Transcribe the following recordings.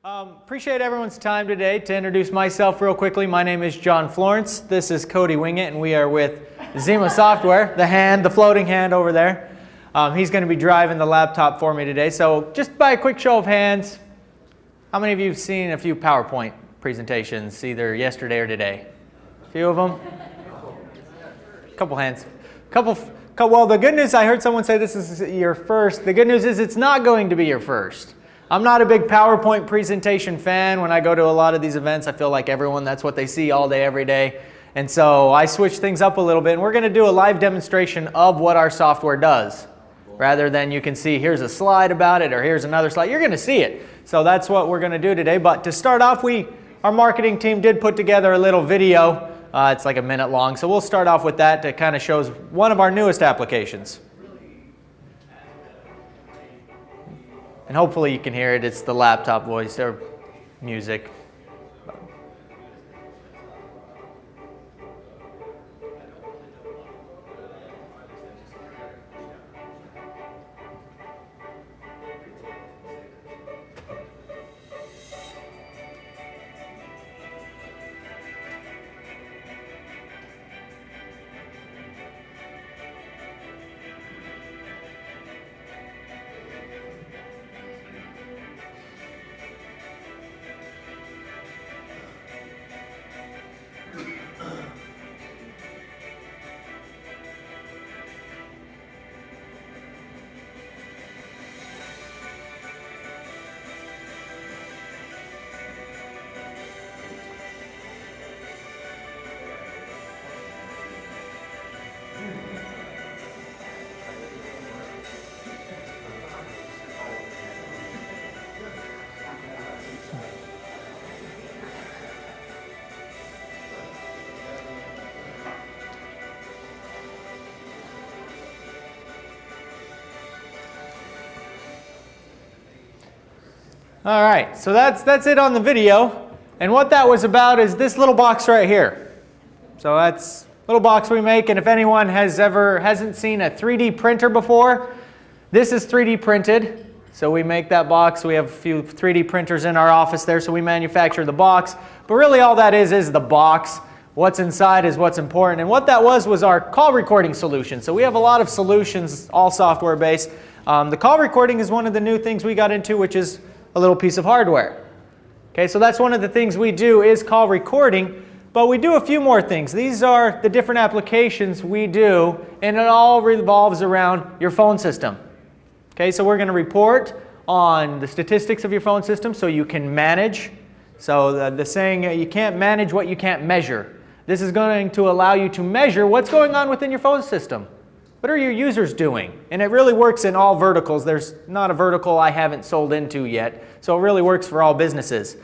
Appreciate everyone's time today. To introduce myself real quickly, my name is John Florence. This is Cody Wingett, and we are with XIMA Software, the floating hand over there. He's going to be driving the laptop for me today. So just by a quick show of hands, how many of you have seen a few PowerPoint presentations either yesterday or today? A few of them? A couple hands. Well, the good news, I heard someone say this is your first. The good news is it's not going to be your first. I'm not a big PowerPoint presentation fan. When I go to a lot of these events, I feel like everyone, that's what they see all day, every day. And so I switched things up a little bit, and we're going to do a live demonstration of what our software does. Rather than you can see, here's a slide about it, or here's another slide. You're going to see it. So that's what we're going to do today. But to start off, our marketing team did put together a little video. It's like a minute long. So we'll start off with that. That kind of shows one of our newest applications. And hopefully you can hear it. It's the laptop voice or music. All right, so that's it on the video. And what that was about is this little box right here. So that's a little box we make, and if anyone hasn't seen a 3D printer before, this is 3D printed. So we make that box. We have a few 3D printers in our office there, so we manufacture the box. But really all that is the box. What's inside is what's important. And what that was our call recording solution. So we have a lot of solutions, all software based. The call recording is one of the new things we got into, which is a little piece of hardware. Okay, so that's one of the things we do is call recording, but we do a few more things. These are the different applications we do, and it all revolves around your phone system. Okay, so we're going to report on the statistics of your phone system so you can manage. So the saying, you can't manage what you can't measure. This is going to allow you to measure what's going on within your phone system. What are your users doing? And it really works in all verticals. There's not a vertical I haven't sold into yet. So it really works for all businesses.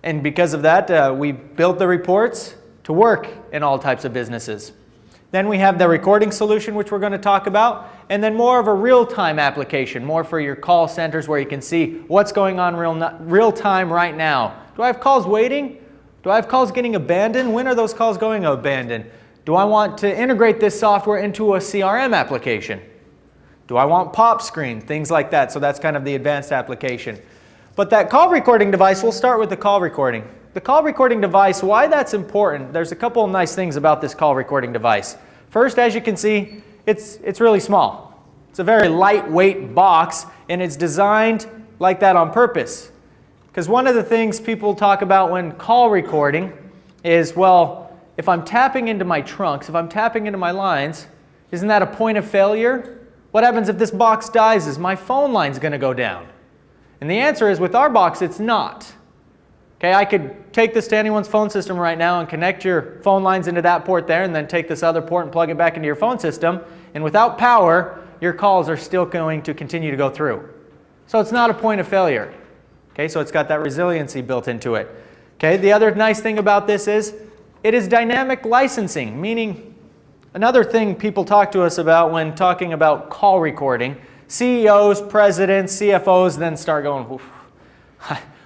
And because of that, we built the reports to work in all types of businesses. Then we have the recording solution, which we're going to talk about. And then more of a real-time application, more for your call centers where you can see what's going on real time right now. Do I have calls waiting? Do I have calls getting abandoned? When are those calls going abandoned? Do I want to integrate this software into a CRM application? Do I want pop screen? Things like that. So that's kind of the advanced application. But that call recording device, we'll start with the call recording. The call recording device, why that's important, there's a couple of nice things about this call recording device. First, as you can see, it's really small. It's a very lightweight box, and it's designed like that on purpose. Because one of the things people talk about when call recording is, well, if I'm tapping into my trunks, if I'm tapping into my lines, isn't that a point of failure? What happens if this box dies? Is my phone line's going to go down? And the answer is, with our box, it's not. Okay, I could take this to anyone's phone system right now and connect your phone lines into that port there, and then take this other port and plug it back into your phone system. And without power, your calls are still going to continue to go through. So it's not a point of failure. Okay, so it's got that resiliency built into it. Okay, the other nice thing about this is it is dynamic licensing, meaning another thing people talk to us about when talking about call recording, CEOs, presidents, CFOs then start going,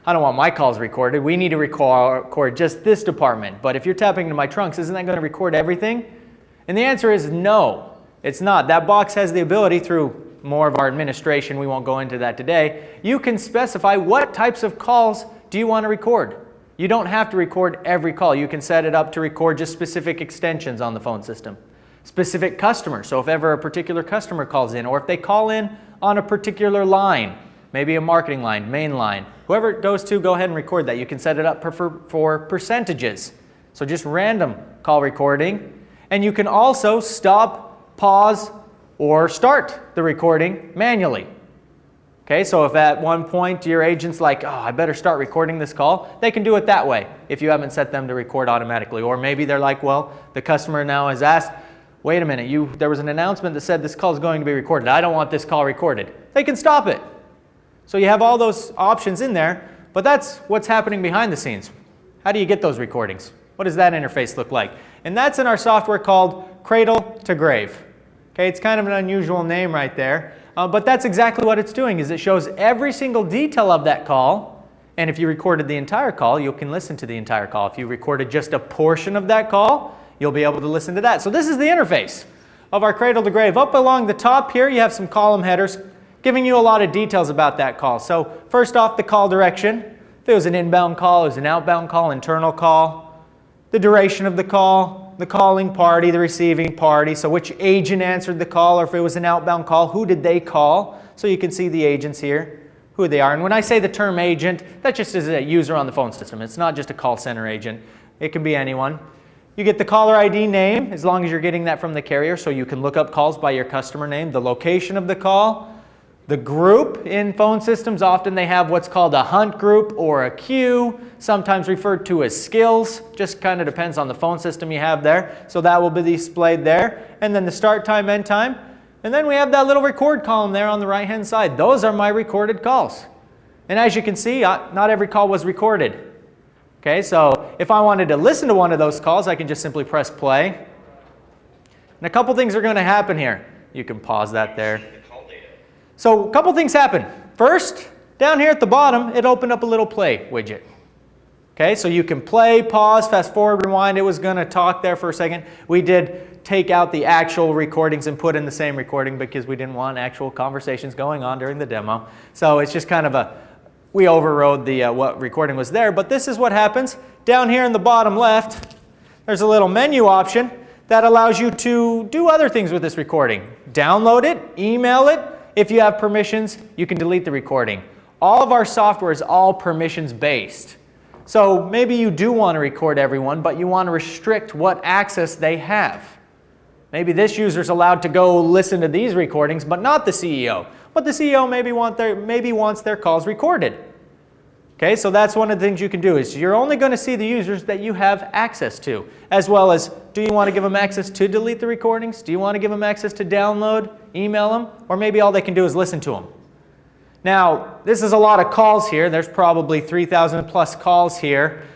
I don't want my calls recorded. We need to record just this department. But if you're tapping into my trunks, isn't that going to record everything? And the answer is no, it's not. That box has the ability through more of our administration, we won't go into that today, you can specify what types of calls do you want to record? You don't have to record every call. You can set it up to record just specific extensions on the phone system. Specific customers, so if ever a particular customer calls in, or if they call in on a particular line, maybe a marketing line, main line, whoever it goes to, go ahead and record that. You can set it up for percentages, so just random call recording. And you can also stop, pause, or start the recording manually. Okay, so if at one point your agent's like, oh, I better start recording this call, they can do it that way if you haven't set them to record automatically. Or maybe they're like, well, the customer now has asked, wait a minute, there was an announcement that said this call is going to be recorded. I don't want this call recorded. They can stop it. So you have all those options in there, but that's what's happening behind the scenes. How do you get those recordings? What does that interface look like? And that's in our software called Cradle to Grave. Okay, it's kind of an unusual name right there. But that's exactly what it's doing, is it shows every single detail of that call. And if you recorded the entire call, you can listen to the entire call. If you recorded just a portion of that call, you'll be able to listen to that. So this is the interface of our Cradle to Grave. Up along the top here, you have some column headers giving you a lot of details about that call. So first off, the call direction. If it was an inbound call, it was an outbound call, internal call. The duration of the call, the calling party, the receiving party, so which agent answered the call, or if it was an outbound call, who did they call? So you can see the agents here, who they are. And when I say the term agent, that just is a user on the phone system. It's not just a call center agent. It can be anyone. You get the caller ID name, as long as you're getting that from the carrier, so you can look up calls by your customer name, the location of the call. The group in phone systems, often they have what's called a hunt group or a queue, sometimes referred to as skills. Just kind of depends on the phone system you have there. So that will be displayed there. And then the start time, end time. And then we have that little record column there on the right-hand side. Those are my recorded calls. And as you can see, not every call was recorded. Okay, so if I wanted to listen to one of those calls, I can just simply press play. And a couple things are going to happen here. You can pause that there. So a couple things happen. First, down here at the bottom, it opened up a little play widget. Okay, so you can play, pause, fast forward, rewind. It was going to talk there for a second. We did take out the actual recordings and put in the same recording because we didn't want actual conversations going on during the demo. So it's just kind of we overrode the what recording was there. But this is what happens. Down here in the bottom left, there's a little menu option that allows you to do other things with this recording. Download it, email it. If you have permissions, you can delete the recording. All of our software is all permissions based. So maybe you do want to record everyone, but you want to restrict what access they have. Maybe this user is allowed to go listen to these recordings, but not the CEO. But the CEO maybe wants their calls recorded. Okay, so that's one of the things you can do, is you're only going to see the users that you have access to, as well as, do you want to give them access to delete the recordings? Do you want to give them access to download, email them? Or maybe all they can do is listen to them. Now, this is a lot of calls here. There's probably 3,000 plus calls here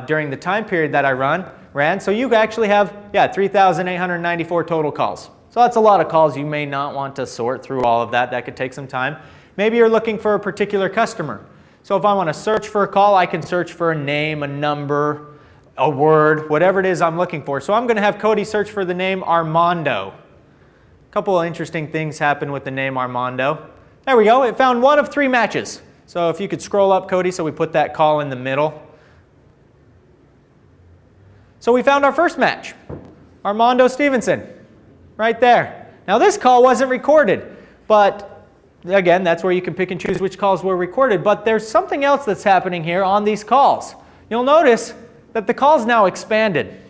during the time period that I ran. So you actually have, 3,894 total calls. So that's a lot of calls. You may not want to sort through all of that. That could take some time. Maybe you're looking for a particular customer. So if I want to search for a call, I can search for a name, a number, a word, whatever it is I'm looking for. So I'm going to have Cody search for the name Armando. A couple of interesting things happen with the name Armando. There we go. It found one of 3 matches. So if you could scroll up, Cody, so we put that call in the middle. So we found our first match, Armando Stevenson, right there. Now this call wasn't recorded, but again, that's where you can pick and choose which calls were recorded. But there's something else that's happening here on these calls. You'll notice that the call's now expanded. And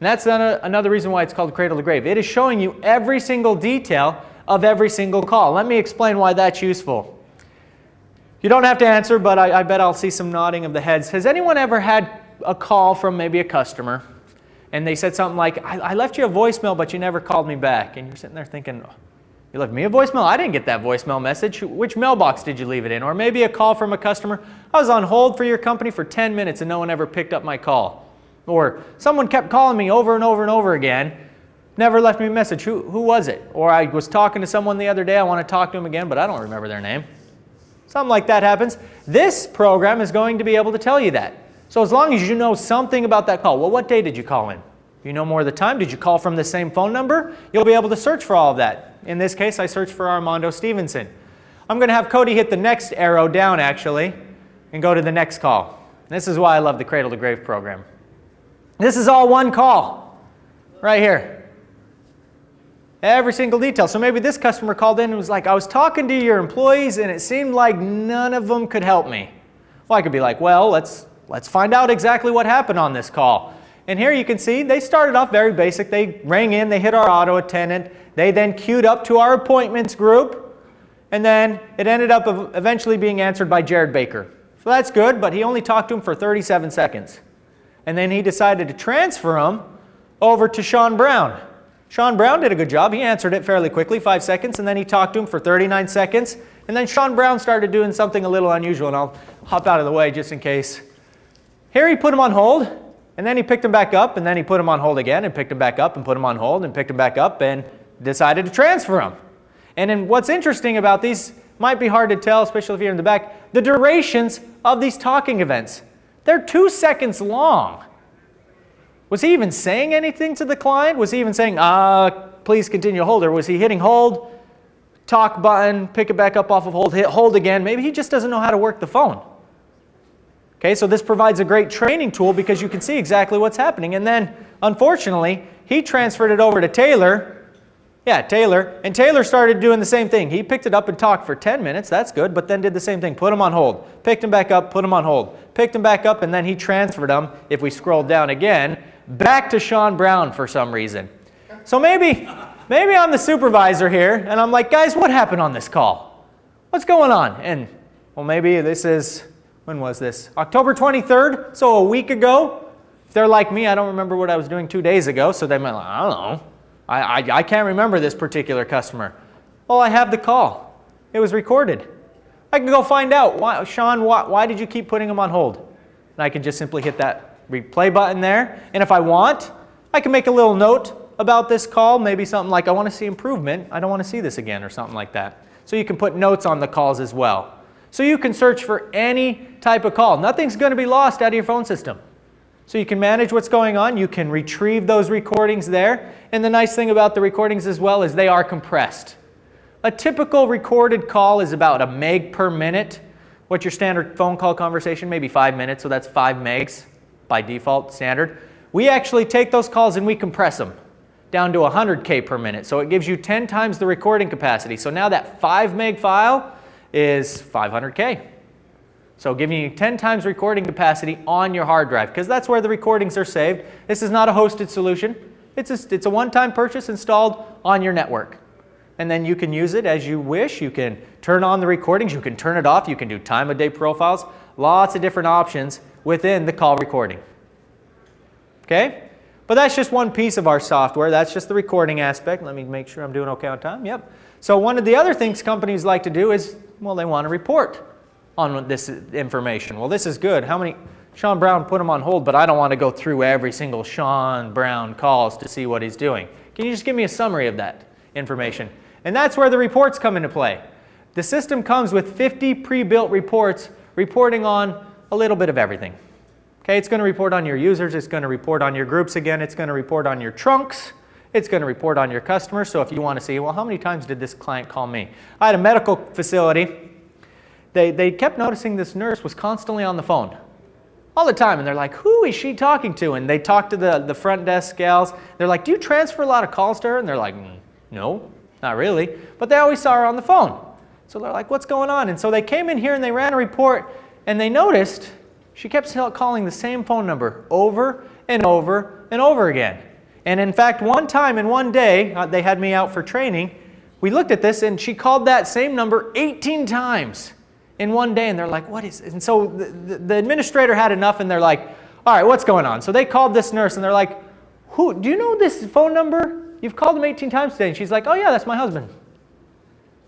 that's another reason why it's called Cradle to Grave. It is showing you every single detail of every single call. Let me explain why that's useful. You don't have to answer, but I bet I'll see some nodding of the heads. Has anyone ever had a call from maybe a customer, and they said something like, I left you a voicemail, but you never called me back? And you're sitting there thinking, you left me a voicemail? I didn't get that voicemail message. Which mailbox did you leave it in? Or maybe a call from a customer. I was on hold for your company for 10 minutes and no one ever picked up my call. Or someone kept calling me over and over and over again, never left me a message. Who was it? Or I was talking to someone the other day, I want to talk to them again, but I don't remember their name. Something like that happens. This program is going to be able to tell you that. So as long as you know something about that call, well, what day did you call in? You know more of the time. Did you call from the same phone number? You'll be able to search for all of that. In this case, I searched for Armando Stevenson. I'm going to have Cody hit the next arrow down, actually, and go to the next call. This is why I love the Cradle to Grave program. This is all one call right here. Every single detail. So maybe this customer called in and was like, I was talking to your employees and it seemed like none of them could help me. Well, I could be like, well, let's find out exactly what happened on this call. And here you can see they started off very basic. They rang in, they hit our auto attendant. They then queued up to our appointments group. And then it ended up eventually being answered by Jared Baker. So that's good, but he only talked to him for 37 seconds. And then he decided to transfer him over to Sean Brown. Sean Brown did a good job. He answered it fairly quickly, 5 seconds, and then he talked to him for 39 seconds. And then Sean Brown started doing something a little unusual, and I'll hop out of the way just in case. Here he put him on hold, and then he picked him back up, and then he put him on hold again, and picked him back up, and put him on hold, and picked him back up, and decided to transfer him. And then what's interesting about these, might be hard to tell, especially if you're in the back, the durations of these talking events. They're 2 seconds long. Was he even saying anything to the client? Was he even saying, please continue to hold? Or was he hitting hold, talk button, pick it back up off of hold, hit hold again? Maybe he just doesn't know how to work the phone. Okay, so this provides a great training tool because you can see exactly what's happening. And then, unfortunately, he transferred it over to Taylor. Yeah, Taylor. And Taylor started doing the same thing. He picked it up and talked for 10 minutes. That's good. But then did the same thing. Put him on hold. Picked him back up. Put him on hold. Picked him back up. And then he transferred him, if we scroll down again, back to Sean Brown for some reason. So maybe I'm the supervisor here. And I'm like, guys, what happened on this call? What's going on? And, well, maybe this is, when was this? October 23rd. So a week ago. If they're like me, I don't remember what I was doing 2 days ago. So they might like, I don't know. I can't remember this particular customer. Well, I have the call. It was recorded. I can go find out. Why, Sean, why did you keep putting him on hold? And I can just simply hit that replay button there. And if I want, I can make a little note about this call. Maybe something like, I want to see improvement. I don't want to see this again, or something like that. So you can put notes on the calls as well. So you can search for any type of call. Nothing's going to be lost out of your phone system. So you can manage what's going on. You can retrieve those recordings there. And the nice thing about the recordings as well is they are compressed. A typical recorded call is about a meg per minute. What's your standard phone call conversation? Maybe 5 minutes, so that's 5 megs by default standard. We actually take those calls and we compress them down to 100K per minute. So it gives you 10 times the recording capacity. So now that 5 meg file is 500K. So giving you 10 times recording capacity on your hard drive, because that's where the recordings are saved. This is not a hosted solution. It's a one-time purchase installed on your network. And then you can use it as you wish. You can turn on the recordings. You can turn it off. You can do time of day profiles. Lots of different options within the call recording. Okay? But that's just one piece of our software. That's just the recording aspect. Let me make sure I'm doing okay on time. Yep. So one of the other things companies like to do is, well, they want to report on this information. Well, this is good. How many? Sean Brown put him on hold, but I don't want to go through every single Sean Brown calls to see what he's doing. Can you just give me a summary of that information? And that's where the reports come into play. The system comes with 50 pre-built reports reporting on a little bit of everything. Okay, it's going to report on your users. It's going to report on your groups again. It's going to report on your trunks. It's going to report on your customers. So if you want to see, well, how many times did this client call me? I had a medical facility. They kept noticing this nurse was constantly on the phone all the time. And they're like, who is she talking to? And they talked to the front desk gals. They're like, do you transfer a lot of calls to her? And they're like, no, not really. But they always saw her on the phone. So they're like, what's going on? And so they came in here and they ran a report. And they noticed she kept calling the same phone number over and over and over again. And in fact, one time in one day, they had me out for training. We looked at this and she called that same number 18 times. In one day, and they're like, what is it? And so the administrator had enough, and they're like, all right, what's going on? So they called this nurse, and they're like, do you know this phone number? You've called him 18 times today. And she's like, oh yeah, that's my husband.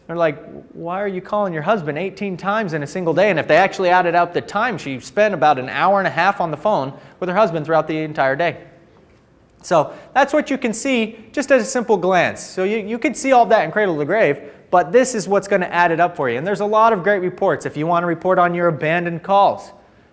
They're like, why are you calling your husband 18 times in a single day? And if they actually added out the time, she spent about an hour and a half on the phone with her husband throughout the entire day. So that's what you can see just at a simple glance. So you can see all that in Cradle to Grave, but this is what's going to add it up for you. And there's a lot of great reports. If you want to report on your abandoned calls,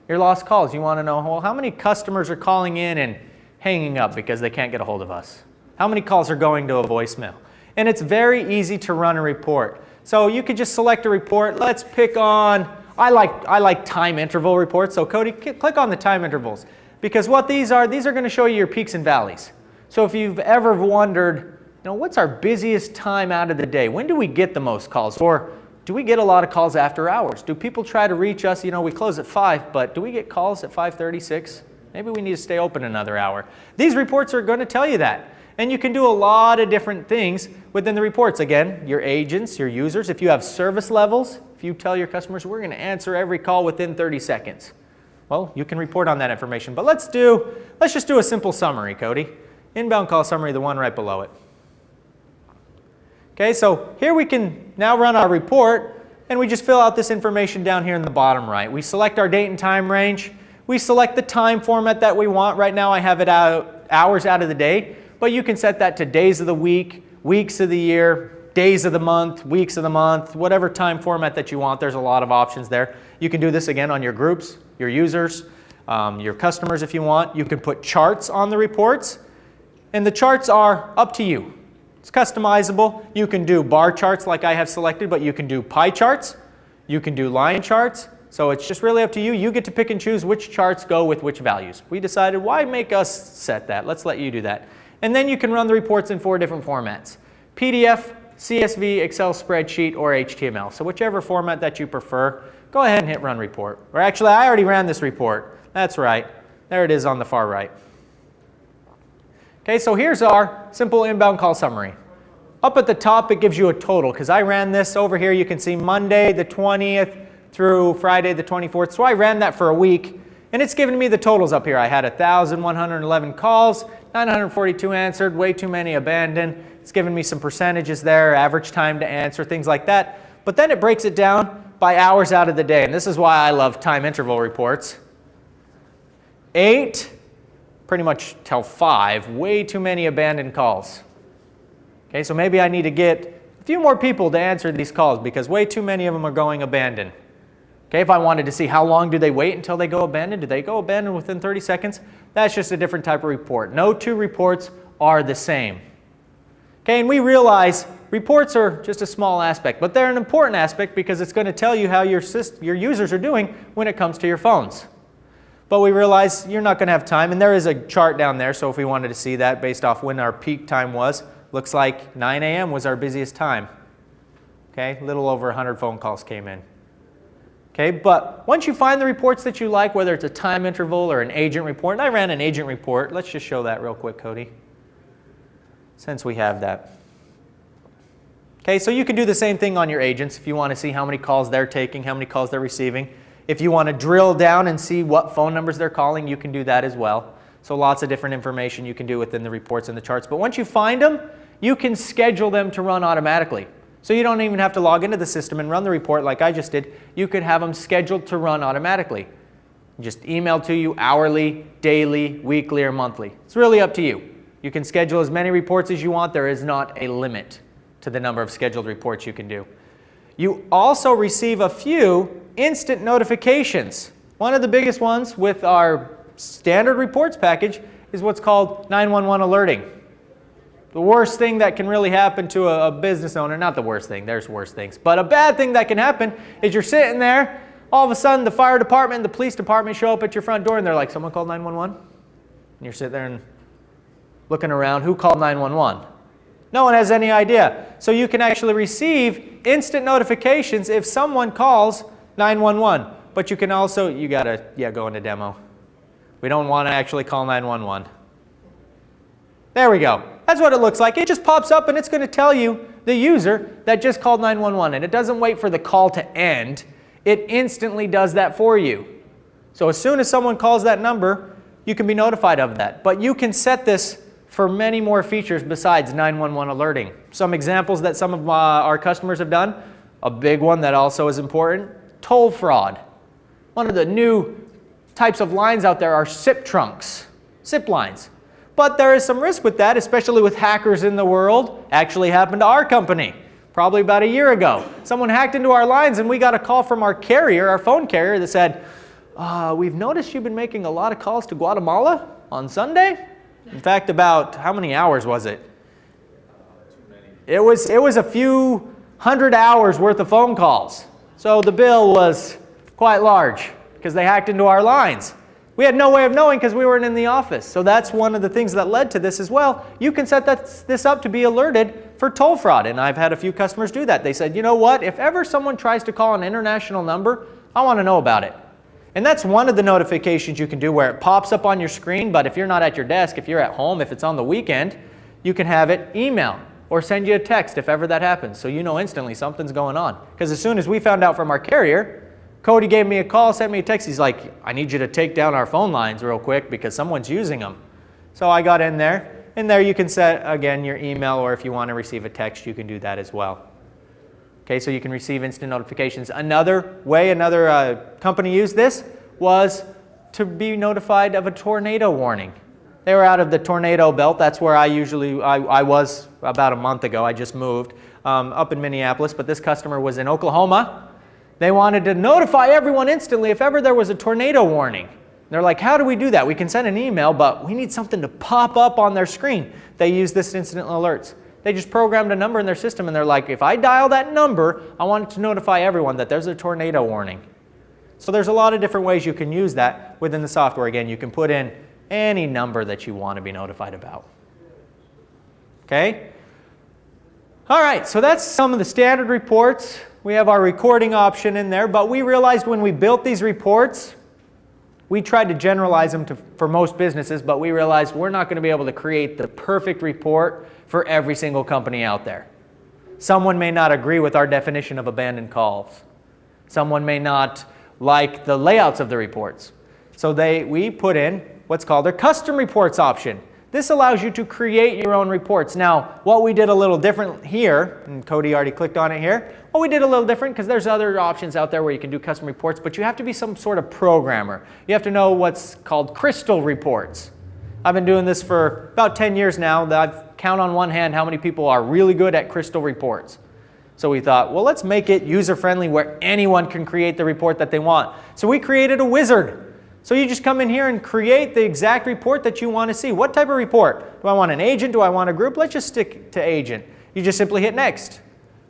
your lost calls, you want to know, well, how many customers are calling in and hanging up because they can't get a hold of us? How many calls are going to a voicemail? And it's very easy to run a report. So you could just select a report. Let's pick on I like time interval reports. So Cody, click on the time intervals. Because what these are going to show you your peaks and valleys. So if you've ever wondered, what's our busiest time out of the day? When do we get the most calls? Or do we get a lot of calls after hours? Do people try to reach us? We close at 5, but do we get calls at 5:36? Maybe we need to stay open another hour. These reports are going to tell you that. And you can do a lot of different things within the reports. Again, your agents, your users, if you have service levels, if you tell your customers, we're going to answer every call within 30 seconds. Well, you can report on that information. But let's just do a simple summary, Cody. Inbound call summary, the one right below it. Okay, so here we can now run our report, and we just fill out this information down here in the bottom right. We select our date and time range. We select the time format that we want. Right now I have it hours out of the day, but you can set that to days of the week, weeks of the year, days of the month, weeks of the month, whatever time format that you want. There's a lot of options there. You can do this again on your groups, your users, your customers if you want. You can put charts on the reports, and the charts are up to you. It's customizable. You can do bar charts like I have selected, but you can do pie charts. You can do line charts. So it's just really up to you. You get to pick and choose which charts go with which values. We decided, why make us set that? Let's let you do that. And then you can run the reports in 4 different formats: PDF, CSV, Excel spreadsheet, or HTML. So whichever format that you prefer, go ahead and hit Run Report. Or actually, I already ran this report. That's right. There it is on the far right. Okay, so here's our simple inbound call summary. Up at the top, it gives you a total, because I ran this over here. You can see Monday the 20th through Friday the 24th. So I ran that for a week, and it's giving me the totals up here. I had 1,111 calls, 942 answered, way too many abandoned. It's giving me some percentages there, average time to answer, things like that. But then it breaks it down by hours out of the day, and this is why I love time interval reports. 8, pretty much till 5, way too many abandoned calls. Okay, so maybe I need to get a few more people to answer these calls because way too many of them are going abandoned. Okay, if I wanted to see how long do they wait until they go abandoned, do they go abandoned within 30 seconds? That's just a different type of report. No 2 reports are the same. Okay, and we realize reports are just a small aspect, but they're an important aspect because it's going to tell you how your users are doing when it comes to your phones. But we realize you're not going to have time, and there is a chart down there, so if we wanted to see that based off when our peak time was, looks like 9 a.m. was our busiest time. Okay, a little over 100 phone calls came in. Okay, but once you find the reports that you like, whether it's a time interval or an agent report, and I ran an agent report. Let's just show that real quick, Cody, since we have that. Okay, so you can do the same thing on your agents if you want to see how many calls they're taking, how many calls they're receiving. If you want to drill down and see what phone numbers they're calling, you can do that as well. So lots of different information you can do within the reports and the charts. But once you find them, you can schedule them to run automatically. So you don't even have to log into the system and run the report like I just did. You could have them scheduled to run automatically. Just emailed to you hourly, daily, weekly, or monthly. It's really up to you. You can schedule as many reports as you want. There is not a limit to the number of scheduled reports you can do. You also receive a few instant notifications. One of the biggest ones with our standard reports package is what's called 911 alerting. The worst thing that can really happen to a business owner, not the worst thing, there's worse things, but a bad thing that can happen is you're sitting there, all of a sudden the fire department, the police department show up at your front door and they're like, someone called 911? And you're sitting there and looking around, who called 911? No one has any idea. So you can actually receive instant notifications if someone calls 911. But you can also, you gotta, go into demo. We don't want to actually call 911. There we go. That's what it looks like. It just pops up and it's going to tell you the user that just called 911. And it doesn't wait for the call to end. It instantly does that for you. So as soon as someone calls that number, you can be notified of that. But you can set this for many more features besides 911 alerting. Some examples that some of our customers have done, a big one that also is important, toll fraud. One of the new types of lines out there are SIP trunks, SIP lines. But there is some risk with that, especially with hackers in the world. Actually happened to our company probably about a year ago. Someone hacked into our lines and we got a call from our carrier, our phone carrier, that said, we've noticed you've been making a lot of calls to Guatemala on Sunday. In fact, about how many hours was it? Too many. It was a few hundred hours worth of phone calls. So the bill was quite large because they hacked into our lines. We had no way of knowing because we weren't in the office. So that's one of the things that led to this as well. You can set this up to be alerted for toll fraud. And I've had a few customers do that. They said, you know what, if ever someone tries to call an international number, I want to know about it. And that's one of the notifications you can do where it pops up on your screen. But if you're not at your desk, if you're at home, if it's on the weekend, you can have it email or send you a text if ever that happens. So you know instantly something's going on. Because as soon as we found out from our carrier, Cody gave me a call, sent me a text. He's like, I need you to take down our phone lines real quick because someone's using them. So I got in there. In there you can set, again, your email, or if you want to receive a text, you can do that as well. Okay, so you can receive instant notifications. Another way another company used this was to be notified of a tornado warning. They were out of the tornado belt. That's where I was about a month ago. I just moved up in Minneapolis, but this customer was in Oklahoma. They wanted to notify everyone instantly if ever there was a tornado warning. They're like, how do we do that? We can send an email, but we need something to pop up on their screen. They use this instant alerts. They just programmed a number in their system, and they're like, if I dial that number, I want it to notify everyone that there's a tornado warning. So there's a lot of different ways you can use that within the software. Again, you can put in any number that you want to be notified about. Okay? All right, so that's some of the standard reports. We have our recording option in there, but we realized when we built these reports, we tried to generalize them for most businesses, but we realized we're not going to be able to create the perfect report for every single company out there. Someone may not agree with our definition of abandoned calls. Someone may not like the layouts of the reports. So we put in what's called a custom reports option. This allows you to create your own reports. Now, what we did a little different here, and Cody already clicked on it here, what we did a little different, because there's other options out there where you can do custom reports, but you have to be some sort of programmer. You have to know what's called crystal reports. I've been doing this for about 10 years now. I've count on one hand how many people are really good at crystal reports. So we thought, well, let's make it user-friendly where anyone can create the report that they want. So we created a wizard. So you just come in here and create the exact report that you want to see. What type of report? Do I want an agent? Do I want a group? Let's just stick to agent. You just simply hit next.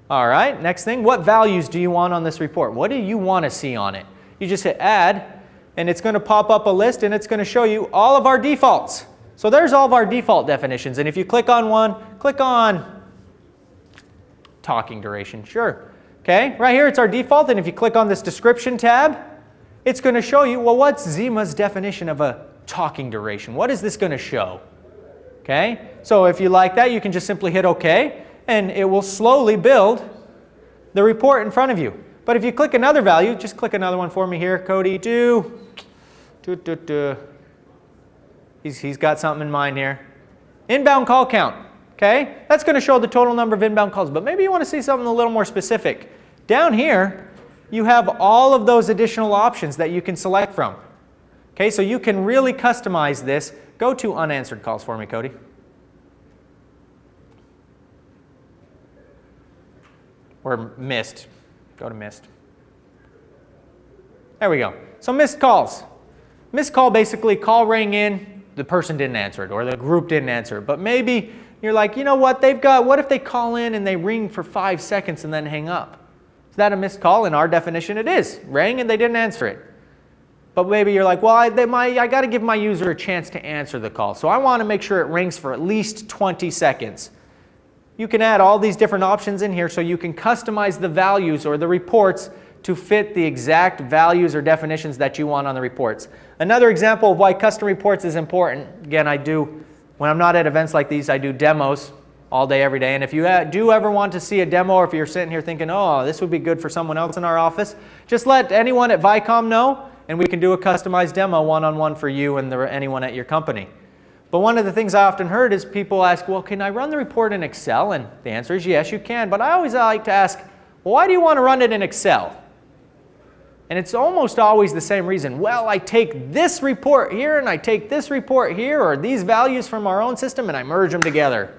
All right, next thing, what values do you want on this report? What do you want to see on it? You just hit add, and it's going to pop up a list, and it's going to show you all of our defaults. So there's all of our default definitions. And if you click on one, click on talking duration. Sure. Okay, right here it's our default, and if you click on this description tab, it's going to show you, well, what's XIMA's definition of a talking duration? What is this going to show? Okay, so if you like that, you can just simply hit OK, and it will slowly build the report in front of you. But if you click another value, just click another one for me here, Cody. He's got something in mind here. Inbound call count. Okay, that's going to show the total number of inbound calls, but maybe you want to see something a little more specific. Down here, you have all of those additional options that you can select from. Okay, so you can really customize this. Go to unanswered calls for me, Cody. Or missed. Go to missed. There we go. So missed calls. Missed call, basically, call rang in, the person didn't answer it, or the group didn't answer it. But maybe you're like, you know what, what if they call in and they ring for 5 seconds and then hang up? Is that a missed call? In our definition, it is. Rang and they didn't answer it. But maybe you're like, well, I got to give my user a chance to answer the call. So I want to make sure it rings for at least 20 seconds. You can add all these different options in here so you can customize the values or the reports to fit the exact values or definitions that you want on the reports. Another example of why custom reports is important, again, when I'm not at events like these, I do demos all day, every day. And if you do ever want to see a demo, or if you're sitting here thinking, oh, this would be good for someone else in our office, just let anyone at VIcom know, and we can do a customized demo one-on-one for you and anyone at your company. But one of the things I often heard is people ask, well, can I run the report in Excel? And the answer is yes, you can. But I always like to ask, well, why do you want to run it in Excel? And it's almost always the same reason. Well, I take this report here, and I take this report here, or these values from our own system, and I merge them together.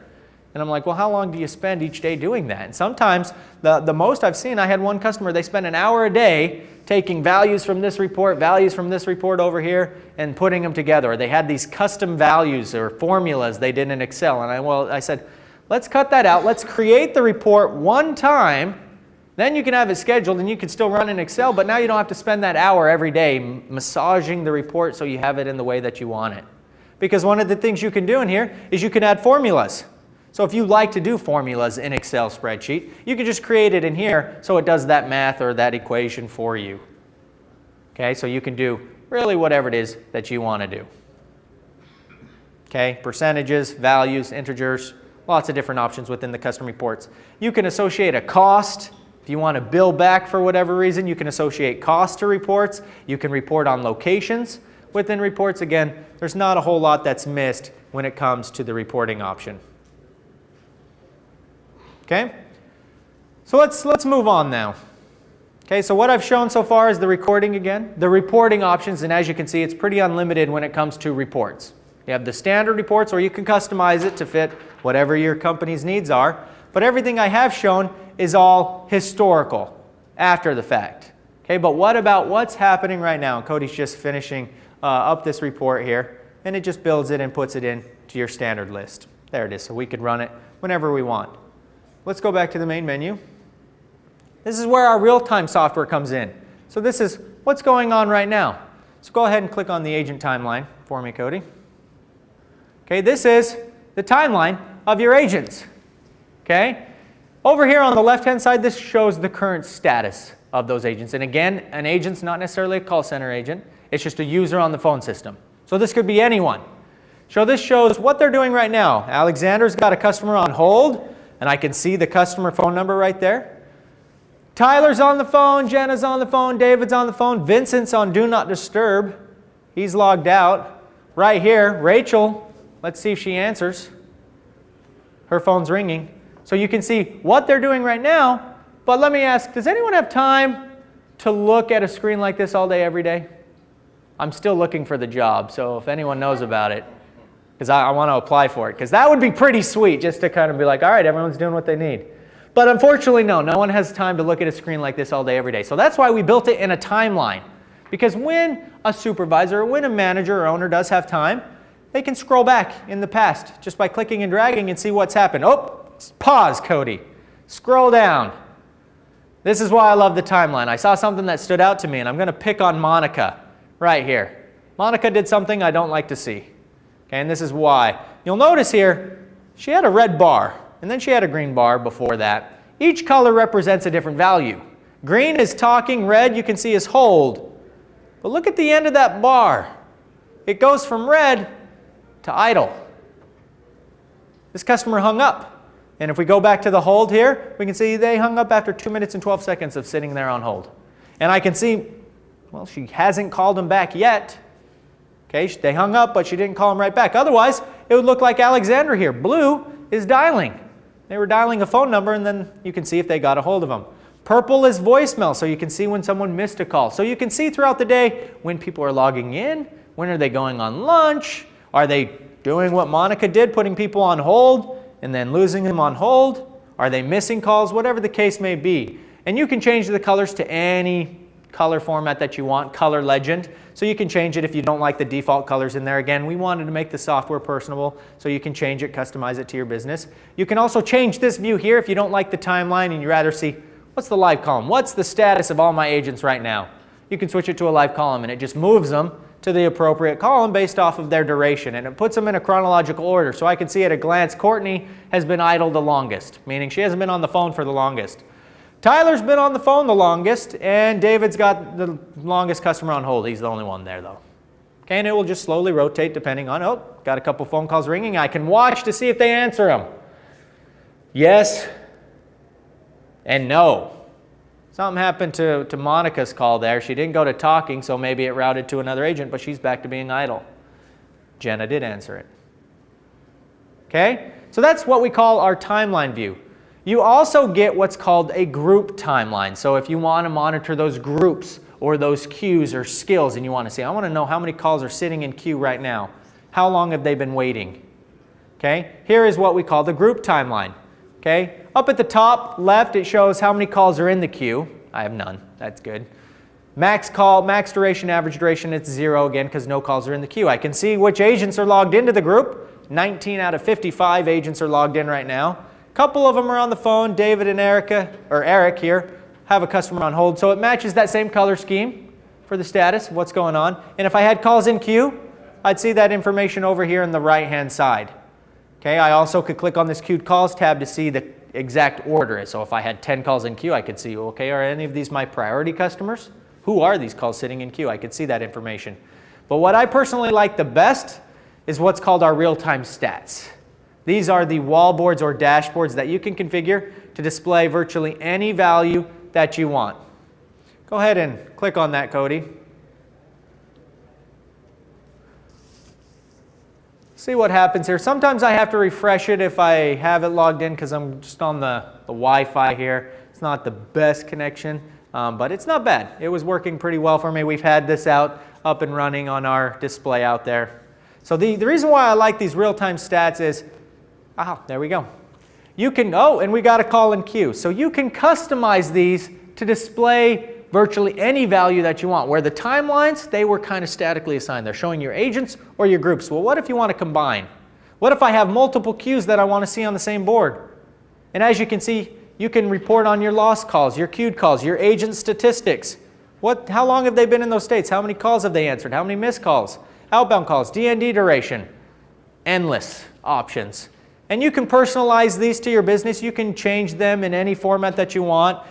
And I'm like, well, how long do you spend each day doing that? And sometimes, the most I've seen, I had one customer, they spent an hour a day taking values from this report over here, and putting them together. Or they had these custom values or formulas they did in Excel. And I said, let's cut that out. Let's create the report one time, Then you can have it scheduled and you can still run in Excel, but now you don't have to spend that hour every day massaging the report so you have it in the way that you want it. Because one of the things you can do in here is you can add formulas. So if you like to do formulas in Excel spreadsheet, you can just create it in here so it does that math or that equation for you. Okay, so you can do really whatever it is that you want to do. Okay, percentages, values, integers, lots of different options within the custom reports. You can associate a cost. If you want to bill back for whatever reason, you can associate cost to reports. You can report on locations within reports. Again, there's not a whole lot that's missed when it comes to the reporting option. Okay, so let's move on now. Okay, so what I've shown so far is the recording again, the reporting options, and as you can see, it's pretty unlimited when it comes to reports. You have the standard reports, or you can customize it to fit whatever your company's needs are. But everything I have shown is all historical, after the fact. Okay, but what about what's happening right now? Cody's just finishing up this report here, and it just builds it and puts it into your standard list. There it is, so we could run it whenever we want. Let's go back to the main menu. This is where our real-time software comes in. So this is what's going on right now. So go ahead and click on the agent timeline for me, Cody. Okay, this is the timeline of your agents. Okay, over here on the left-hand side, this shows the current status of those agents. And again, an agent's not necessarily a call center agent. It's just a user on the phone system. So this could be anyone. So this shows what they're doing right now. Alexander's got a customer on hold, and I can see the customer phone number right there. Tyler's on the phone, Jenna's on the phone, David's on the phone, Vincent's on Do Not Disturb. He's logged out. Right here, Rachel, let's see if she answers. Her phone's ringing. So you can see what they're doing right now, but let me ask, does anyone have time to look at a screen like this all day, every day? I'm still looking for the job, so if anyone knows about it, because I want to apply for it, because that would be pretty sweet just to kind of be like, all right, everyone's doing what they need. But unfortunately, no one has time to look at a screen like this all day, every day. So that's why we built it in a timeline. Because when a supervisor, or when a manager or owner does have time, they can scroll back in the past just by clicking and dragging and see what's happened. Oh, pause, Cody. Scroll down. This is why I love the timeline. I saw something that stood out to me, and I'm going to pick on Monica right here. Monica did something I don't like to see. Okay, and this is why. You'll notice here, she had a red bar. And then she had a green bar before that. Each color represents a different value. Green is talking, red you can see is hold. But look at the end of that bar. It goes from red to idle. This customer hung up. And if we go back to the hold here, we can see they hung up after 2 minutes and 12 seconds of sitting there on hold. And I can see, well, she hasn't called him back yet. Okay, they hung up, but she didn't call him right back. Otherwise, it would look like Alexander here. Blue is dialing. They were dialing a phone number, and then you can see if they got a hold of them. Purple is voicemail, so you can see when someone missed a call. So you can see throughout the day when people are logging in, when are they going on lunch, are they doing what Monica did, putting people on hold and then losing them on hold, are they missing calls, whatever the case may be. And you can change the colors to any color format that you want, color legend. So you can change it if you don't like the default colors in there. Again, we wanted to make the software personable, so you can change it, customize it to your business. You can also change this view here if you don't like the timeline and you rather see, what's the live column? What's the status of all my agents right now? You can switch it to a live column, and it just moves them to the appropriate column based off of their duration, and it puts them in a chronological order. So I can see at a glance, Courtney has been idle the longest, meaning she hasn't been on the phone for the longest. Tyler's been on the phone the longest, and David's got the longest customer on hold. He's the only one there, though. Okay, and it will just slowly rotate depending on, oh, got a couple phone calls ringing. I can watch to see if they answer them. Yes and no. Something happened to Monica's call there. She didn't go to talking, so maybe it routed to another agent, but she's back to being idle. Jenna did answer it. Okay, so that's what we call our timeline view. You also get what's called a group timeline. So if you want to monitor those groups or those queues or skills and you want to see, I want to know how many calls are sitting in queue right now. How long have they been waiting? Okay, here is what we call the group timeline. Okay, up at the top left it shows how many calls are in the queue. I have none, that's good. Max call, max duration, average duration, it's 0 again because no calls are in the queue. I can see which agents are logged into the group. 19 out of 55 agents are logged in right now. Couple of them are on the phone, David and Eric here, have a customer on hold. So it matches that same color scheme for the status of what's going on. And if I had calls in queue, I'd see that information over here on the right-hand side. Okay, I also could click on this queued calls tab to see the exact order. So if I had 10 calls in queue, I could see, okay, are any of these my priority customers? Who are these calls sitting in queue? I could see that information. But what I personally like the best is what's called our real-time stats. These are the wallboards or dashboards that you can configure to display virtually any value that you want. Go ahead and click on that, Cody. See what happens here. Sometimes I have to refresh it if I have it logged in because I'm just on the Wi-Fi here. It's not the best connection, but it's not bad. It was working pretty well for me. We've had this up and running on our display out there. So the reason why I like these real-time stats is, there we go. You can, and we got a call in queue. So you can customize these to display virtually any value that you want. Where the timelines, they were kind of statically assigned. They're showing your agents or your groups. Well, what if you want to combine? What if I have multiple queues that I want to see on the same board? And as you can see, you can report on your lost calls, your queued calls, your agent statistics. How long have they been in those states? How many calls have they answered? How many missed calls? Outbound calls, D&D duration, endless options. And you can personalize these to your business. You can change them in any format that you want.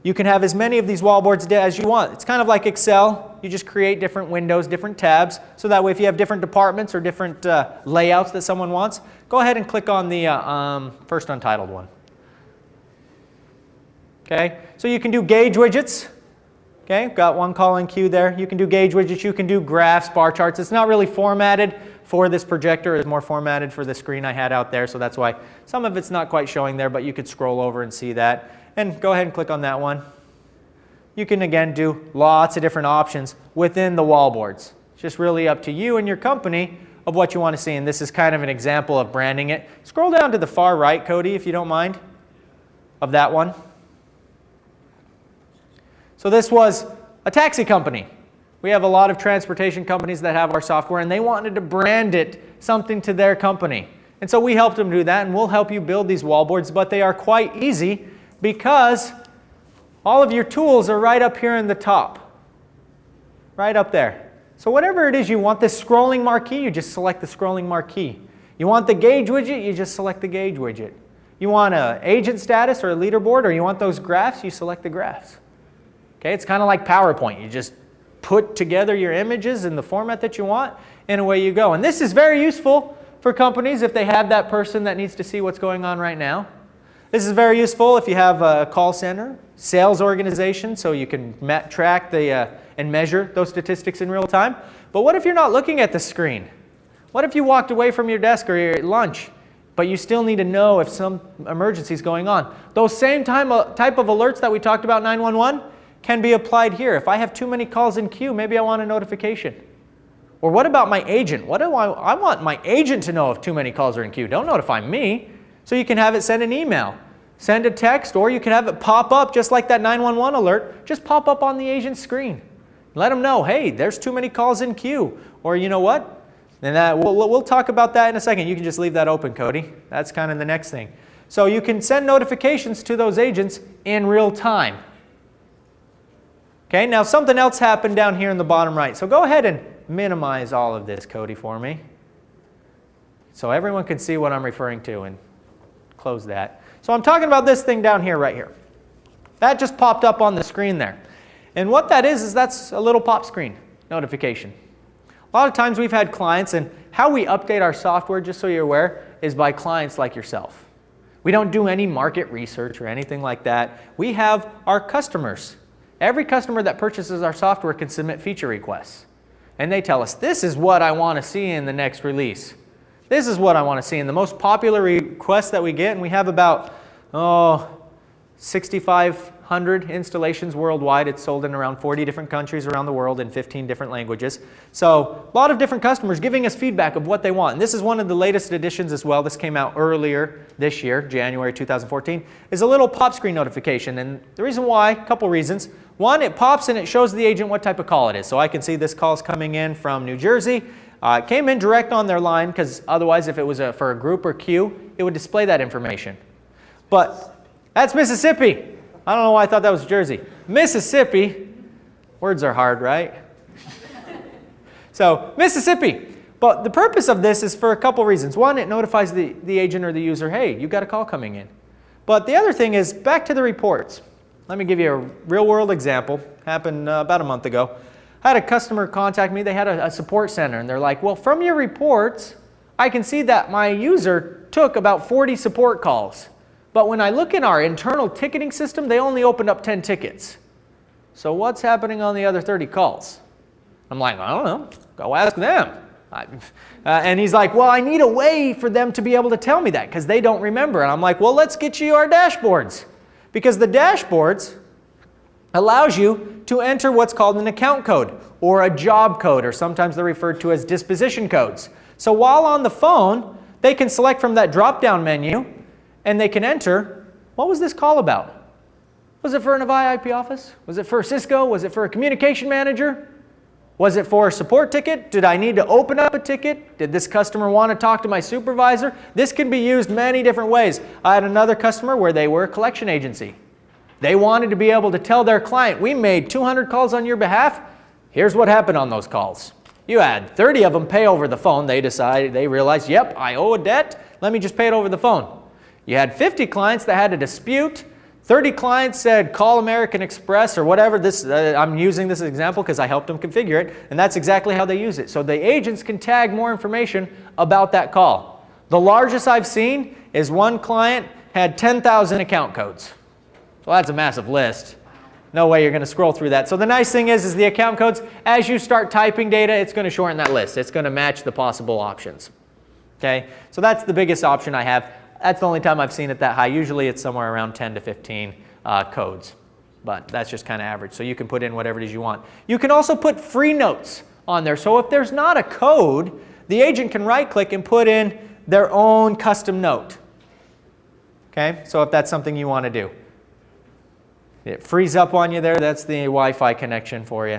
You can have as many of these wallboards as you want. It's kind of like Excel. You just create different windows, different tabs, so that way if you have different departments or different layouts that someone wants, go ahead and click on the first untitled one. Okay, so you can do gauge widgets. Okay, got one call in queue there. You can do gauge widgets. You can do graphs, bar charts. It's not really formatted for this projector. It's more formatted for the screen I had out there, so that's why some of it's not quite showing there, but you could scroll over and see that. And go ahead and click on that one. You can, again, do lots of different options within the wallboards. It's just really up to you and your company of what you want to see. And this is kind of an example of branding it. Scroll down to the far right, Cody, if you don't mind, of that one. So this was a taxi company. We have a lot of transportation companies that have our software, and they wanted to brand it something to their company. And so we helped them do that, and we'll help you build these wallboards, but they are quite easy because all of your tools are right up here in the top, right up there. So whatever it is you want, this scrolling marquee, you just select the scrolling marquee. You want the gauge widget, you just select the gauge widget. You want an agent status or a leaderboard, or you want those graphs, you select the graphs. Okay, it's kind of like PowerPoint. You just put together your images in the format that you want, and away you go. And this is very useful for companies if they have that person that needs to see what's going on right now. This is very useful if you have a call center, sales organization, so you can track and measure those statistics in real time. But what if you're not looking at the screen? What if you walked away from your desk or you're at lunch, but you still need to know if some emergency is going on? Those same type of alerts that we talked about, 911, can be applied here. If I have too many calls in queue, maybe I want a notification. Or what about my agent? What do I want my agent to know if too many calls are in queue. Don't notify me. So you can have it send an email, send a text, or you can have it pop up just like that 911 alert, just pop up on the agent's screen. Let them know, hey, there's too many calls in queue. Or you know what? And we'll talk about that in a second. You can just leave that open, Cody. That's kind of the next thing. So you can send notifications to those agents in real time. Okay, now something else happened down here in the bottom right. So go ahead and minimize all of this, Cody, for me, so everyone can see what I'm referring to, and close that. So I'm talking about this thing down here, right here. That just popped up on the screen there. And what that is that's a little pop screen notification. A lot of times we've had clients, and how we update our software, just so you're aware, is by clients like yourself. We don't do any market research or anything like that. We have our customers. Every customer that purchases our software can submit feature requests. And they tell us, this is what I want to see in the next release. This is what I want to see. And the most popular requests that we get, and we have about 6,500 installations worldwide. It's sold in around 40 different countries around the world in 15 different languages. So a lot of different customers giving us feedback of what they want. And this is one of the latest additions as well. This came out earlier this year, January 2014, is a little pop screen notification. And the reason why, a couple reasons. One, it pops and it shows the agent what type of call it is. So I can see this call is coming in from New Jersey. It came in direct on their line, because otherwise if it was for a group or queue, it would display that information. But that's Mississippi. I don't know why I thought that was Jersey. Mississippi. Words are hard, right? So, Mississippi. But the purpose of this is for a couple reasons. One, it notifies the agent or the user, hey, you got a call coming in. But the other thing is, back to the reports. Let me give you a real-world example. Happened about a month ago. I had a customer contact me. They had a support center, and they're like, well, from your reports, I can see that my user took about 40 support calls. But when I look in our internal ticketing system, they only opened up 10 tickets. So what's happening on the other 30 calls? I'm like, I don't know. Go ask them. And he's like, well, I need a way for them to be able to tell me that because they don't remember. And I'm like, well, let's get you our dashboards. Because the dashboards allows you to enter what's called an account code or a job code, or sometimes they're referred to as disposition codes. So while on the phone, they can select from that drop-down menu and they can enter, what was this call about? Was it for an Avaya IP office? Was it for Cisco? Was it for a communication manager? Was it for a support ticket? Did I need to open up a ticket? Did this customer want to talk to my supervisor? This can be used many different ways. I had another customer where they were a collection agency. They wanted to be able to tell their client, we made 200 calls on your behalf. Here's what happened on those calls. You had 30 of them pay over the phone. They realized, yep, I owe a debt. Let me just pay it over the phone. You had 50 clients that had a dispute. 30 clients said, call American Express or whatever. I'm using this as an example because I helped them configure it, and that's exactly how they use it. So the agents can tag more information about that call. The largest I've seen is one client had 10,000 account codes. So that's a massive list. No way you're going to scroll through that. So the nice thing is the account codes, as you start typing data, it's going to shorten that list. It's going to match the possible options. Okay? So that's the biggest option I have. That's the only time I've seen it that high. Usually it's somewhere around 10 to 15 codes. But that's just kind of average. So you can put in whatever it is you want. You can also put free notes on there. So if there's not a code, the agent can right-click and put in their own custom note. Okay? So if that's something you want to do. It frees up on you there. That's the Wi-Fi connection for you.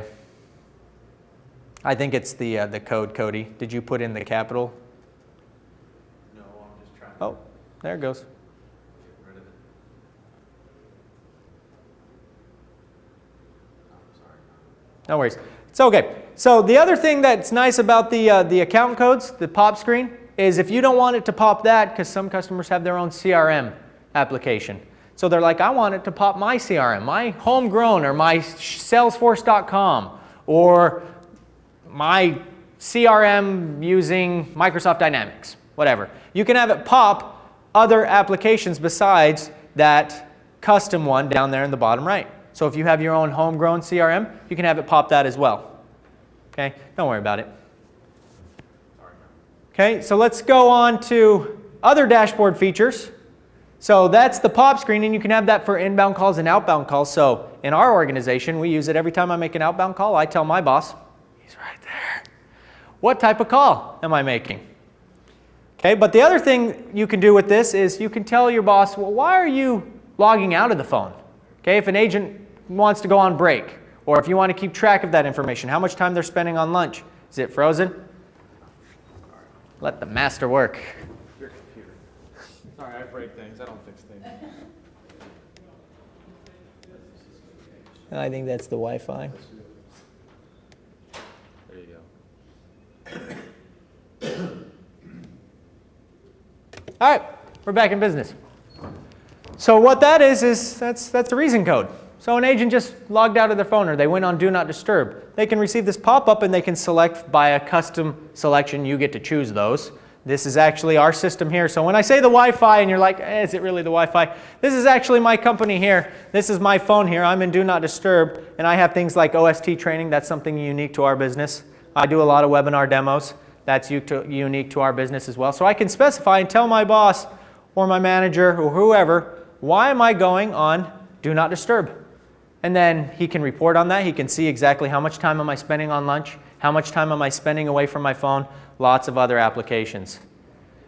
I think it's the code, Cody. Did you put in the capital? No, I'm just trying to Oh, there it goes. get rid of it. I'm sorry. No worries. It's okay. So the other thing that's nice about the account codes, the pop screen, is if you don't want it to pop that, because some customers have their own CRM application. So they're like, I want it to pop my CRM, my homegrown, or my Salesforce.com, or my CRM using Microsoft Dynamics, whatever. You can have it pop other applications besides that custom one down there in the bottom right. So if you have your own homegrown CRM, you can have it pop that as well. Okay, don't worry about it. Okay, so let's go on to other dashboard features. So that's the pop screen, and you can have that for inbound calls and outbound calls. So in our organization, we use it every time I make an outbound call. I tell my boss, he's right there, what type of call am I making? Okay, but the other thing you can do with this is you can tell your boss, well, why are you logging out of the phone? Okay, if an agent wants to go on break, or if you want to keep track of that information, how much time they're spending on lunch. Is it frozen? Let the master work. Your computer. Sorry, I break things. I don't fix things. I think that's the Wi-Fi. There you go. All right, we're back in business. So what that is that's a reason code. So an agent just logged out of their phone or they went on Do Not Disturb. They can receive this pop-up and they can select by a custom selection. You get to choose those. This is actually our system here. So when I say the Wi-Fi and you're like, is it really the Wi-Fi? This is actually my company here. This is my phone here. I'm in Do Not Disturb and I have things like OST training. That's something unique to our business. I do a lot of webinar demos. That's unique to our business as well. So I can specify and tell my boss or my manager or whoever, why am I going on Do Not Disturb? And then he can report on that. He can see exactly how much time am I spending on lunch, how much time am I spending away from my phone, lots of other applications.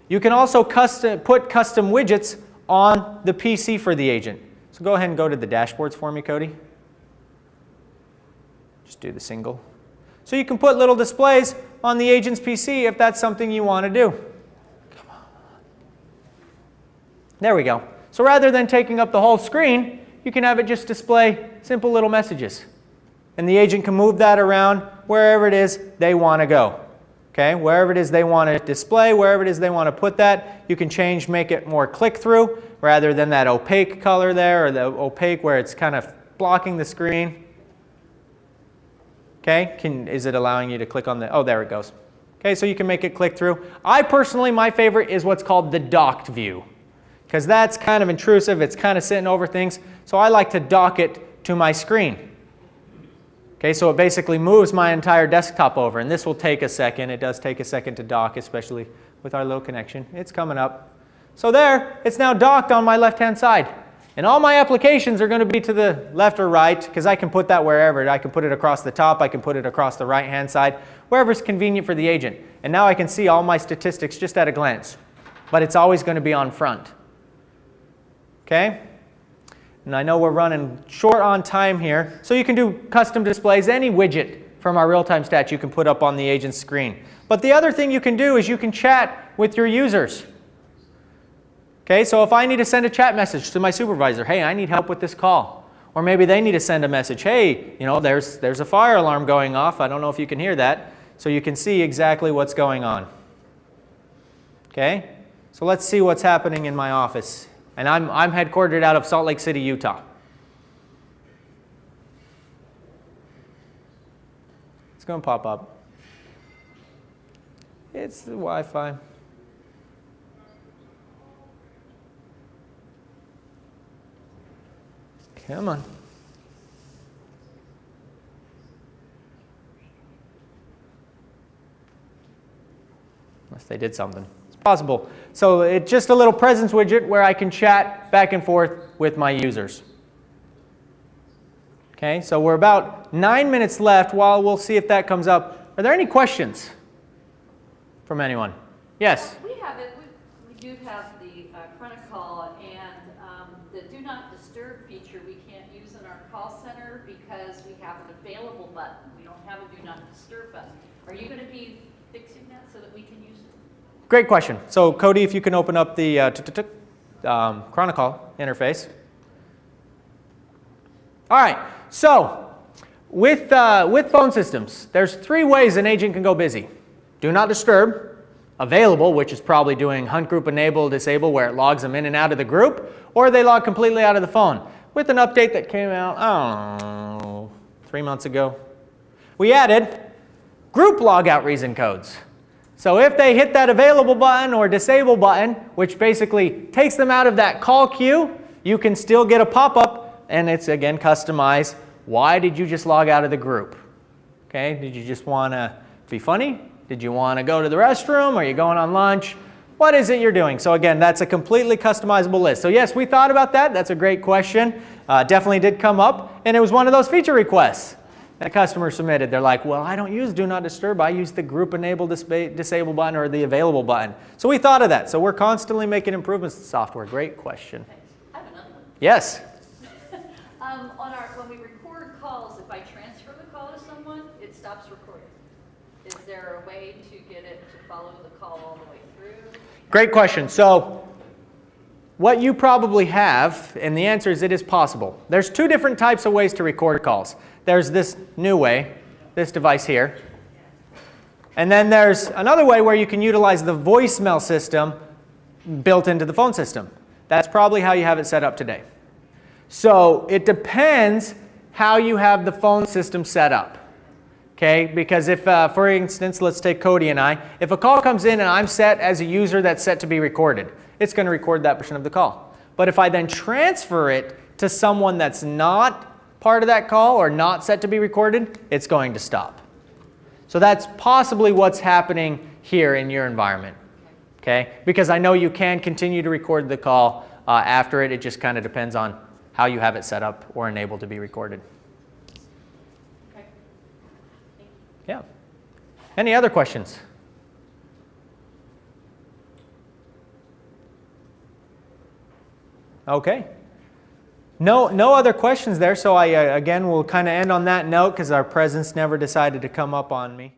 You can also put custom widgets on the PC for the agent. So go ahead and go to the dashboards for me, Cody. Just do the single. So you can put little displays on the agent's PC if that's something you want to do. Come on. There we go. So rather than taking up the whole screen, you can have it just display simple little messages. And the agent can move that around wherever it is they want to go. Okay, wherever it is they want to display, wherever it is they want to put that, you can change, make it more click-through rather than that opaque color there, or the opaque where it's kind of blocking the screen. Okay, is it allowing you to click on the, oh, there it goes. Okay, so you can make it click through. I personally, my favorite is what's called the docked view, because that's kind of intrusive. It's kind of sitting over things. So I like to dock it to my screen. Okay, so it basically moves my entire desktop over, and this will take a second. It does take a second to dock, especially with our low connection. It's coming up. So there, it's now docked on my left-hand side. And all my applications are going to be to the left or right, because I can put that wherever. I can put it across the top. I can put it across the right-hand side, wherever is convenient for the agent. And now I can see all my statistics just at a glance. But it's always going to be on front. Okay? And I know we're running short on time here, so you can do custom displays. Any widget from our real-time stats you can put up on the agent's screen. But the other thing you can do is you can chat with your users. Okay, so if I need to send a chat message to my supervisor, hey, I need help with this call. Or maybe they need to send a message, hey, you know, there's a fire alarm going off. I don't know if you can hear that. So you can see exactly what's going on. Okay, so let's see what's happening in my office. And I'm headquartered out of Salt Lake City, Utah. It's going to pop up. It's the Wi-Fi. Come on. Unless they did something. It's possible. So it's just a little presence widget where I can chat back and forth with my users. Okay, so we're about 9 minutes left. While we'll see if that comes up. Are there any questions from anyone? Yes? We have it. We do have the Chronicle and the Do Not Disturb feature we can't use in our call center because we have an available button. We don't have a Do Not Disturb button. Are you going to be fixing that so that we can use it? Great question. So Cody, if you can open up the Chronicle interface. All right. So with phone systems, there's 3 ways an agent can go busy. Do Not Disturb, Available, which is probably doing hunt group enable, disable, where it logs them in and out of the group, or they log completely out of the phone. With an update that came out, I don't know, 3 months ago, we added group logout reason codes. So if they hit that available button or disable button, which basically takes them out of that call queue, you can still get a pop-up, and it's again customized. Why did you just log out of the group? Okay, did you just want to be funny? Did you want to go to the restroom? Are you going on lunch? What is it you're doing? So again, that's a completely customizable list. So yes, we thought about that. That's a great question. Definitely did come up, and it was one of those feature requests that a customer submitted. They're like, well, I don't use Do Not Disturb. I use the group enable disable button or the available button. So we thought of that. So we're constantly making improvements to software. Great question. I have another one. Yes? When we record calls, if I transfer the call to someone, it stops recording. Is there a way to get it to follow the call all the way through? Great question. So what you probably have, and the answer is it is possible. There's 2 different types of ways to record calls. There's this new way, this device here. And then there's another way where you can utilize the voicemail system built into the phone system. That's probably how you have it set up today. So it depends how you have the phone system set up. Okay, because if, for instance, let's take Cody and I, if a call comes in and I'm set as a user that's set to be recorded, it's going to record that portion of the call. But if I then transfer it to someone that's not part of that call or not set to be recorded, it's going to stop. So that's possibly what's happening here in your environment. Okay, because I know you can continue to record the call after it. It just kind of depends on how you have it set up or enabled to be recorded. Yeah. Any other questions? Okay. No other questions there, so I again will kind of end on that note because our presence never decided to come up on me.